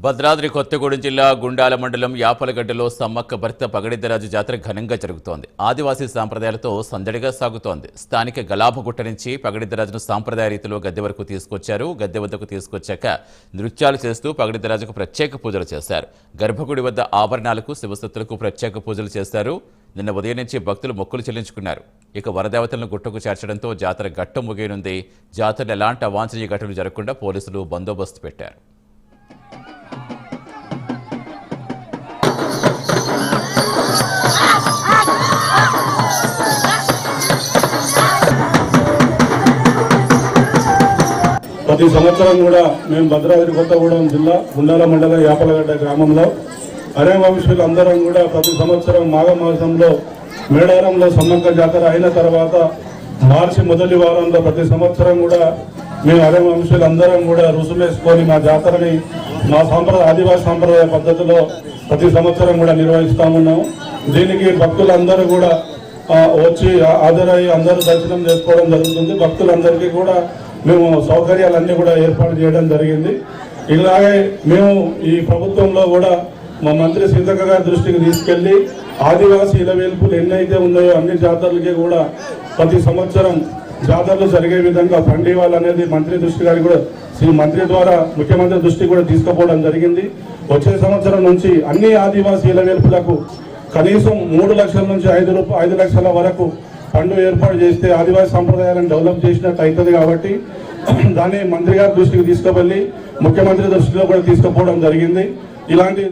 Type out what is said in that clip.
భద్రాద్రి కొత్తగూడెం జిల్లా గుండాల మండలం యాపలగడ్డలో సమ్మక్క భర్త పగడిద్దరాజు జాతర ఘనంగా జరుగుతోంది. ఆదివాసీ సాంప్రదాయాలతో సందడిగా సాగుతోంది. స్థానిక గలాపగుట్ట నుంచి పగడిద్దరాజును సాంప్రదాయ రీతిలో గద్దె వరకు తీసుకొచ్చారు. గద్దె వద్దకు తీసుకొచ్చాక నృత్యాలు చేస్తూ పగడిద్దరాజుకు ప్రత్యేక పూజలు చేశారు. గర్భగుడి వద్ద ఆభరణాలకు శివసత్తులకు ప్రత్యేక పూజలు చేశారు. నిన్న ఉదయం నుంచి భక్తులు మొక్కులు చెల్లించుకున్నారు. ఇక వరదేవతలను గుట్టకు చేర్చడంతో జాతర గట్టం ముగియనుంది. జాతరలో ఎలాంటి అవాంఛనీయ ఘటనలు జరగకుండా పోలీసులు బందోబస్తు పెట్టారు. ప్రతి సంవత్సరం కూడా మేము భద్రాద్రి కొత్తగూడెం జిల్లా గుండాల మండలం యాపలగడ్డ గ్రామంలో అరే వంశీయులు అందరం కూడా ప్రతి సంవత్సరం మాఘమాసంలో మేడారంలో సమ్మక్క జాతర అయిన తర్వాత మార్చి మొదటి వారంలో ప్రతి సంవత్సరం కూడా మేము అరే వంశీయులు అందరం కూడా రుసుమేసుకొని మా జాతరని మా ఆదివాసీ సాంప్రదాయ పద్ధతిలో ప్రతి సంవత్సరం కూడా నిర్వహిస్తామున్నాము. దీనికి భక్తులందరూ కూడా వచ్చి హాజరయ్యి అందరూ దర్శనం చేసుకోవడం జరుగుతుంది. భక్తులందరికీ కూడా మేము సౌకర్యాలన్నీ కూడా ఏర్పాటు చేయడం జరిగింది. ఇలాగే మేము ఈ ప్రభుత్వంలో కూడా మా మంత్రి సీతక్క గారి దృష్టికి తీసుకెళ్లి ఆదివాసీ ఇలవేల్పులు ఎన్నైతే ఉన్నాయో అన్ని జాతరలకి కూడా ప్రతి సంవత్సరం జాతరలు జరిగే విధంగా ఫండ్ ఇవ్వాలనేది మంత్రి దృష్టి గారికి కూడా మంత్రి ద్వారా ముఖ్యమంత్రి దృష్టికి కూడా తీసుకుపోవడం జరిగింది. వచ్చే సంవత్సరం నుంచి అన్ని ఆదివాసీ ఇలవేల్పులకు కనీసం 3 లక్షల నుంచి 5 లక్షల వరకు ఫండ్ ఏర్పాటు చేస్తే ఆదివాసీ సంప్రదాయాలను డెవలప్ చేసినట్టు అవుతుంది. కాబట్టి దాన్ని మంత్రి గారి దృష్టికి తీసుకువెళ్ళి ముఖ్యమంత్రి దృష్టిలో కూడా తీసుకుపోవడం జరిగింది. ఇలాంటి